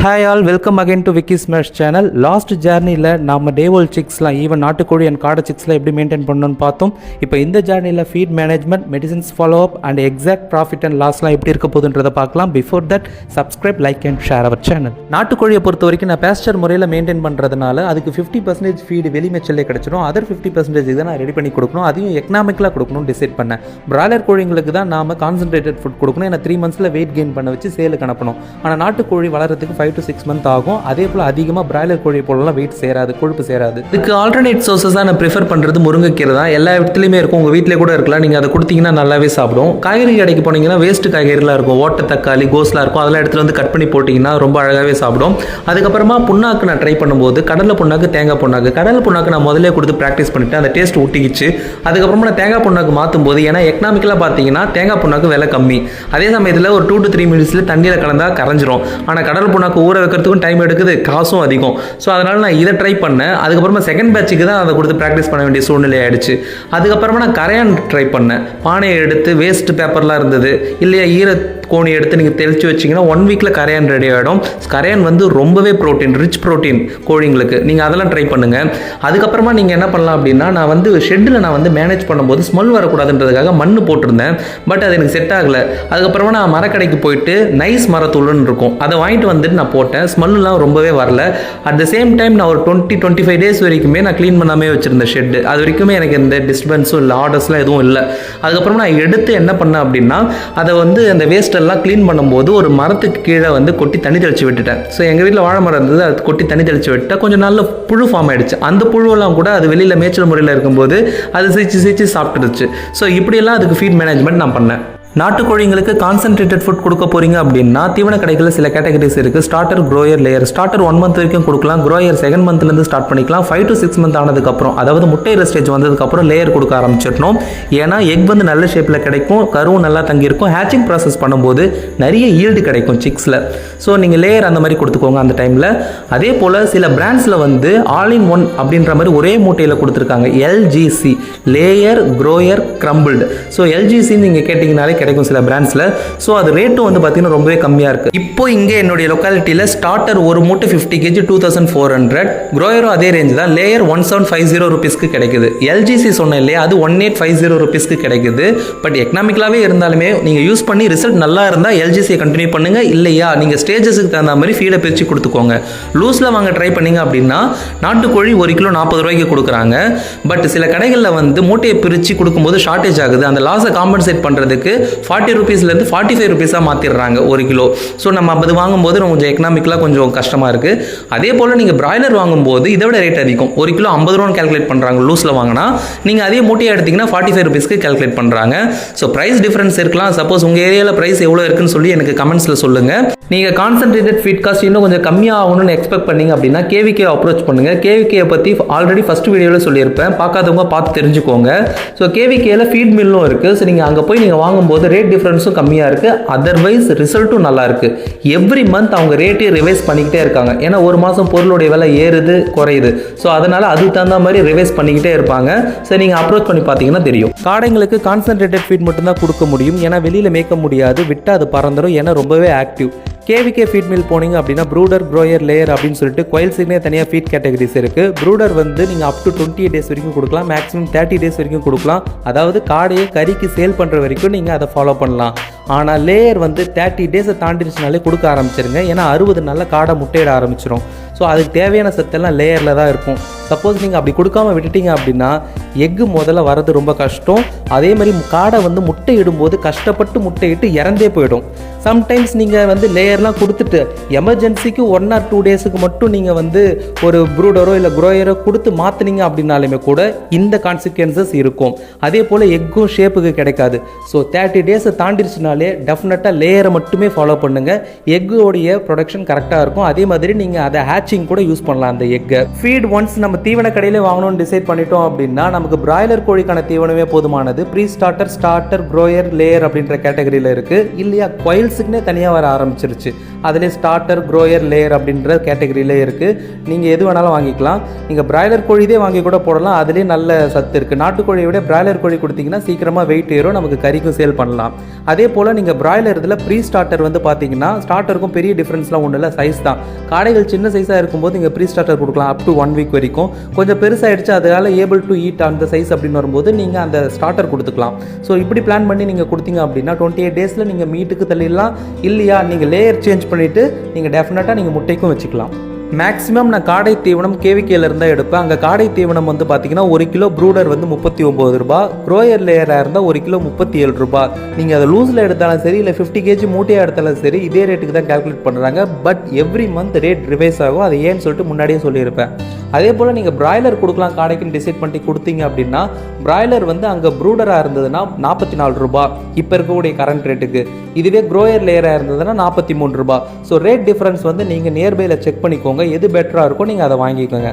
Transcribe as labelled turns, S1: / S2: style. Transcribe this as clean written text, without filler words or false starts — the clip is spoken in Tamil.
S1: Hi all, welcome again to Vicky Smash channel. Last journey-ல நாம day old chicks-லாம் ஈவன் நாட்டுக்கோழி and காடை chicks-லாம் எப்படி மெயின்டைன் பண்ணணும்னு பார்த்தோம். இப்போ இந்த journey-ல feed management, medicines follow up and exact profit and loss-லாம் எப்படி இருக்க போகுதுன்றதை பார்க்கலாம். Before that, subscribe, like and share our channel. நாட்டுக்கோழியை பொறுத்த வரைக்கும் நான் பாஸ்டர் முறையில் மெயின்டைன் பண்ணுறதுனால அதுக்கு 50% ஃபீடு வெளி மேய்ச்சலே கிடைச்சிடும். அதர் 50% இதை நான் ரெடி பண்ணி கொடுக்கணும். அதையும் எக்கனாமிக்கலாக கொடுக்கணும்னு டிசைட் பண்ணேன். பிராய்லர் கோழிங்களுக்கு தான் நாம கான்சன்ட்ரேட்டட் ஃபுட் கொடுக்கணும். ஏன்னா 3 months வெயிட் கெயின் பண்ண வச்சு சேலுக்கு அனுப்பணும். ஆனால் நாட்டுக்கோழி வளர்கிறதுக்கு 5 to 6 months ஆகும். அதே போல் அதிகமாக பிராய்லர் கோழி போலலாம் வெயிட் சேராது, கொழுப்பு சேராது. இதுக்கு ஆல்டர்னேட் சோர்ஸஸாக நான் ப்ரிஃபர் பண்ணுறது முருங்கைக்கீரை தான். எல்லா இடத்துலையுமே இருக்கும், உங்கள் வீட்டிலே கூட இருக்கலாம். நீங்கள் அதை கொடுத்தீங்கன்னா நல்லாவே சாப்பிடும். காய்கறி கடைக்கு போனீங்கன்னா வேஸ்ட்டு காய்கறிலாம் இருக்கும், ஓட்ட தக்காளி கோஸ்லாம் இருக்கும். அதெல்லாம் இடத்துல வந்து கட் பண்ணி போட்டிங்கன்னா ரொம்ப அழகாகவே சாப்பிடும். அதுக்கப்புறமா புண்ணாக்கு நான் ட்ரை பண்ணும்போது கடலை புண்ணாக்கு, தேங்காய் புண்ணாக்கு. கடலை புண்ணாக்கு நான் முதல்ல கொடுத்து ப்ராக்டிஸ் பண்ணிவிட்டு அந்த டேஸ்ட் ஒட்டிக்கிச்சு. அதுக்கப்புறமா நான் தேங்காய் புண்ணாக்கு மாற்றும் போது, ஏன்னா எக்கனாமிக்கலாக பார்த்தீங்கன்னா தேங்காய் புண்ணாக்கு விலை கம்மி. அதே சமயத்தில் ஒரு 2 to 3 minutes தண்ணியில் கலந்தால் கரைஞ்சிரும். ஆனால் கடல் புண்ணாக்கு ஊற வைக்கிறதுக்கும் டைம் எடுக்குது, காசும் அதிகம். ஸோ அதனால் நான் இதை ட்ரை பண்ணேன். அதுக்கப்புறமா செகண்ட் பேட்சுக்கு தான் அதை கொடுத்து ப்ராக்டிஸ் பண்ண வேண்டிய சூழ்நிலை ஆயிடுச்சு. அதுக்கப்புறமா நான் கரையான் ட்ரை பண்ணேன். பானையை எடுத்து வேஸ்ட் பேப்பர்லாம் இருந்தது இல்லையா, கோணி எடுத்து நீங்கள் தெளித்து வச்சிங்கன்னா 1 weekல கரையான் ரெடி ஆகிடும். கரையான் வந்து ரொம்பவே ப்ரோட்டீன், ரிச் ப்ரோட்டீன் கோழிங்களுக்கு. நீங்கள் அதெல்லாம் ட்ரை பண்ணுங்கள். அதுக்கப்புறமா நீங்கள் என்ன பண்ணலாம் அப்படின்னா, நான் வந்து ஷெட்டில் நான் வந்து மேனேஜ் பண்ணும்போது ஸ்மெல் வரக்கூடாதுன்றதுக்காக மண் போட்டிருந்தேன். பட் அது எனக்கு செட் ஆகலை. அதுக்கப்புறமா நான் மரக்கடைக்கு போயிட்டு நைஸ் மரத்தூள்னு இருக்கும், அதை வாங்கிட்டு வந்துட்டு நான் போட்டேன். ஸ்மெல்லாம் ரொம்பவே வரல. அட் த சேம் டைம் நான் ஒரு 20-25 days வரைக்குமே நான் க்ளீன் பண்ணாமே வச்சுருந்தேன் ஷெட்டு. அது வரைக்குமே எனக்கு எந்த டிஸ்டர்பன்ஸும் இல்லை, ஆர்டர்ஸ்லாம் எதுவும் இல்லை. அதுக்கப்புறமா நான் எடுத்து என்ன பண்ணேன் அப்படின்னா, அதை வந்து அந்த வேஸ்ட் எல்லாம் க்ளீன் பண்ணும்போது ஒரு மரத்துக்கு கீழே வந்து கொட்டி தண்ணி தெளிச்சு விட்டுட்டேன். ஸோ எங்கள் வீட்டில் வாழை மரம் இருந்தது, அது கொட்டி தண்ணி தெளிச்சு விட்டுட்டேன். கொஞ்சம் நல்ல புழு ஃபார்ம் ஆயிடுச்சு. அந்த புழுவெல்லாம் கூட அது வெளியில் மேய்ச்சல் முறையில் இருக்கும்போது அது சீச்சு சாப்பிட்டுருச்சு. ஸோ இப்படியெல்லாம் அதுக்கு ஃபீட் மேனேஜ்மெண்ட் நான் பண்ணேன். நாட்டுக்கோழிங்களுக்கு கான்சன்ட்ரேட்டட் ஃபுட் கொடுக்க போறீங்க அப்படின்னா தீவன கடைகளில் சில கேட்டகரிஸ் இருக்குது. Starter, grower, layer. Starter 1 month வரைக்கும் கொடுக்கலாம். க்ரோயர் 2nd monthலேருந்து ஸ்டார்ட் பண்ணிக்கலாம். 5 to 6 months ஆனதுக்கப்புறம், அதாவது முட்டையிற ஸ்டேஜ் வந்ததுக்கப்புறம் லேயர் கொடுக்க ஆரம்பிச்சிடணும். ஏன்னா எக் வந்து நல்ல ஷேப்பில் கிடைக்கும், கருவும் நல்லா தங்கியிருக்கும். ஹேச்சிங் ப்ராசஸ் பண்ணும்போது நிறைய ஈல்டு கிடைக்கும் சிக்ஸில். ஸோ நீங்கள் லேயர் அந்த மாதிரி கொடுத்துக்கோங்க அந்த டைமில். அதே போல் சில பிராண்ட்ஸில் வந்து ஆல் இன் ஒன் அப்படின்ற மாதிரி ஒரே மூட்டையில் கொடுத்துருக்காங்க. LGC, layer, grower, crumbled. So LGC நீங்கள் கேட்டிங்கனாலே கிடைக்கும் சில பிராண்ட்ஸ்ல. ஸோ அது ரேட்டும் வந்து பார்த்தீங்கன்னா ரொம்பவே கம்மியாக இருக்குது. இப்போ இங்கே என்னுடைய லொக்காலிட்டியில் ஸ்டார்டர் ஒரு மூட்டை 50 kg 2400, க்ரோயரும் அதே ரேஞ்ச் தான். லேயர் 1750 rupeesக்கு கிடைக்குது. LGC சொன்னேன் இல்லையா, அது 1850 rupeesக்கு கிடைக்குது. பட் எக்கனாமிக்கலாகவே இருந்தாலுமே நீங்கள் யூஸ் பண்ணி ரிசல்ட் நல்லா இருந்தால் LGCயை கண்டினியூ பண்ணுங்க. இல்லையா நீங்கள் ஸ்டேஜஸுக்கு தகுந்த மாதிரி ஃபீடை பிரித்து கொடுத்துக்கோங்க. லூஸில் வாங்க ட்ரை பண்ணிங்க அப்படின்னா நாட்டுக்கோழி 1 கிலோ 40 ரூபாய்க்கு கொடுக்குறாங்க. பட் சில கடைகளில் வந்து மூட்டையை பிரித்து கொடுக்கும்போது ஷார்ட்டேஜ் ஆகுது. அந்த லாஸை காம்பன்சேட் பண்ணுறதுக்கு 40 rupeesலேருந்து 45 rupeesஆக மாற்றிடுறாங்க 1 கிலோ. ஸோ நம்ம அது வாங்கும்போது கொஞ்சம் எக்கனாமிக்கலாக கொஞ்சம் கஷ்டமாக இருக்குது. அதே போல் நீங்கள் பிராய்லர் வாங்கும்போது இதை விட ரேட் அதிகம். 1 கிலோ 50 ரூபான்னு கேல்குலேட் பண்ணுறாங்க லூஸில் வாங்கினா. நீங்கள் அதே மூட்டையை எடுத்திங்கன்னா 45 rupeesக்கு கேல்குலேட் பண்ணுறாங்க. ஸோ ப்ரைஸ் டிஃப்ரென்ஸ் இருக்கலாம். சப்போஸ் உங்கள் ஏரியாவில் ப்ரைஸ் எவ்வளோ இருக்குன்னு சொல்லி எனக்கு கமெண்ட்ஸில் சொல்லுங்கள். நீங்கள் கான்சன்ட்ரேட்டட் ஃபீட் காஸ்ட் இன்னும் கொஞ்சம் கம்மியாக ஆகணும்னு எக்ஸ்பெக்ட் பண்ணிங்க அப்படின்னா KVK அப்ரோச் பண்ணுங்கள். KVK பற்றி ஆல்ரெடி ஃபஸ்ட் வீடியோவில் சொல்லியிருப்பேன், பார்க்காதவங்க பார்த்து தெரிஞ்சுக்கோங்க. ஸோ KVKல ஃபீட் மில்லும் இருக்குது. ஸோ நீங்கள் அங்கே போய் நீங்கள் வாங்கும்போது ரேட் டிஃப்ரென்ஸும் கம்மியாக இருக்குது. அதர்வைஸ் ரிசல்ட்டும் நல்லா இருக்குது. எவ்ரி மந்த் அவங்க ரேட்டையும் ரிவைஸ் பண்ணிக்கிட்டே இருக்காங்க. ஏன்னா ஒரு மாதம் பொருளுடைய விலை ஏறுது குறையுது. ஸோ அதனால் அதுக்கு தகுந்த மாதிரி ரிவைஸ் பண்ணிக்கிட்டே இருப்பாங்க. ஸோ நீங்கள் அப்ரோச் பண்ணி பார்த்தீங்கன்னா தெரியும். காடைங்களுக்கு கான்சன்ட்ரேட்டட் ஃபீட் மட்டும்தான் கொடுக்க முடியும். ஏன்னா வெளியில் மேய்க்க முடியாது, விட்டால் அது பறந்துடும். ஏன்னா ரொம்பவே ஆக்டிவ். KVK ஃபீட் மில் போனீங்க அப்படின்னா ப்ரூடர், க்ரோயர், லேயர் அப்படின்னு சொல்லிட்டு கோயில்ஸுக்குனே தனியாக ஃபீட் கேட்டகரிஸ் இருக்குது. ப்ரூடர் வந்து நீங்கள் அப் டு 28 days வரைக்கும் கொடுக்கலாம், மேக்ஸிமம் 30 days வரைக்கும் கொடுக்கலாம். அதாவது காடையை கறிக்கு சேல் பண்ணுற வரைக்கும் நீங்கள் அதை ஃபாலோ பண்ணலாம். ஆனால் லேயர் வந்து 30 days தாண்டிடுச்சுனாலே கொடுக்க ஆரம்பிச்சிருங்க. ஏன்னா 60 நாளில் காடை முட்டையிட ஆரம்பிச்சிடும். ஸோ அதுக்கு தேவையான சத்தெல்லாம் லேயரில் தான் இருக்கும். சப்போஸ் நீங்கள் அப்படி கொடுக்காமல் விட்டுட்டீங்க அப்படின்னா எக்கு முதல்ல வரது ரொம்ப கஷ்டம். அதே மாதிரி காடை வந்து முட்டை இடும்போது கஷ்டப்பட்டு முட்டையிட்டு இறந்தே போயிடும். சம்டைம்ஸ் நீங்கள் வந்து லேயர்லாம் கொடுத்துட்டு எமர்ஜென்சிக்கு 1 or 2 daysக்கு மட்டும் நீங்கள் வந்து ஒரு ப்ரூடரோ இல்லை க்ரோயரோ கொடுத்து மாற்றினீங்க அப்படின்னாலுமே கூட இந்த கான்சிக்வன்சஸ் இருக்கும். அதே போல் எக்கும் ஷேப்புக்கு கிடைக்காது. ஸோ 30 days தாண்டிடுச்சுனாலே டெஃபினட்டாக லேயரை மட்டுமே ஃபாலோ பண்ணுங்கள். எக்கோடைய ப்ரொடக்ஷன் கரெக்டாக இருக்கும். அதே மாதிரி நீங்கள் அதை ஹேச்சிங் கூட யூஸ் பண்ணலாம். அந்த எக்கை ஃபீட் ஒன்ஸ் நம்ம நம்ம தீவன கடையிலே வாங்கணும்னு டிசைட் பண்ணிட்டோம் அப்படின்னா நமக்கு பிராய்லர் கோழிக்கான தீவனமே போதுமானது. Pre starter, starter, grower, layer அப்படின்ற கேட்டகரியில் இருக்குது. இல்லையா குவைல்ஸுக்குன்னே தனியாக வர ஆரம்பிச்சிருச்சு. அதிலே ஸ்டார்டர், க்ரோயர், லேயர் அப்படின்ற கேட்டகரியிலே இருக்குது. நீங்கள் எது வேணாலும் வாங்கிக்கலாம். நீங்கள் பிராய்லர் கோழிதே வாங்கி கூட போடலாம். அதிலே நல்ல சத்து இருக்குது. நாட்டுக்கோழியை விட பிராய்லர் கோழி கொடுத்தீங்கன்னா சீக்கிரமாக வெயிட் ஏறும், நமக்கு கறிக்கும் சேல் பண்ணலாம். அதே போல் நீங்கள் பிராய்லர் இதில் ப்ரீ ஸ்டார்டர் வந்து பார்த்தீங்கன்னா ஸ்டார்டருக்கும் பெரிய டிஃப்ரென்ஸ்லாம் ஒன்றும் இல்லை, சைஸ் தான். காடைகள் சின்ன சைஸாக இருக்கும்போது நீங்கள் ப்ரீ ஸ்டார்டர் கொடுக்கலாம் அப் டு 1 வீக் வரைக்கும். கொஞ்சம் பெருசாகிடுச்சு, அதனால் ஏபிள் டு ஈட் அந்த சைஸ் அப்படின்னு வரும்போது நீங்கள் அந்த ஸ்டார்டர் கொடுத்துக்கலாம். ஸோ இப்படி பிளான் பண்ணி நீங்கள் கொடுத்தீங்க அப்படின்னா 28 டேஸில் நீங்கள் மீட்டுக்கு தள்ளிடலாம். இல்லையா நீங்கள் லேயர் சேஞ்ச் பண்ணிவிட்டு நீங்கள் டெஃபினட்டாக நீங்கள் முட்டைக்கும் வச்சுக்கலாம். மேக்ஸிமம் நான் காடை தீவனம் கேவிகேல இருந்தால் எடுப்பேன். அங்கே காடை தீவனம் வந்து பார்த்தீங்கன்னா 1 கிலோ ப்ரூடர் வந்து 39 ரூபா, க்ரோயர் லேயராக இருந்தால் 1 கிலோ 37 ரூபா. நீங்கள் அதை லூஸில் எடுத்தாலும் சரி, இல்லை 50 கேஜி மூட்டையாக எடுத்தாலும் சரி, இதே ரேட்டுக்கு தான் கால்குலேட் பண்ணுறாங்க. But every month rate revise ஆகும். அது ஏன்னு சொல்லிட்டு முன்னாடியே சொல்லியிருப்பேன். அதே போல் நீங்கள் பிராய்லர் கொடுக்கலாம் காடைக்குன்னு டிசைட் பண்ணி கொடுத்தீங்க அப்படின்னா பிராய்லர் வந்து அங்கே ப்ரூடராக இருந்ததுன்னா 44 ரூபா இப்போ இருக்கக்கூடிய கரண்ட் ரேட்டுக்கு. இதுவே க்ரோயர் லேயராக இருந்ததுன்னா 43 ரூபா. ஸோ ரேட் டிஃப்ரென்ஸ் வந்து நீங்கள் நியர்பையில் செக் பண்ணிக்கோங்க. எது பெட்டராக இருக்கோ நீங்கள் அதை வாங்கிக்கோங்க.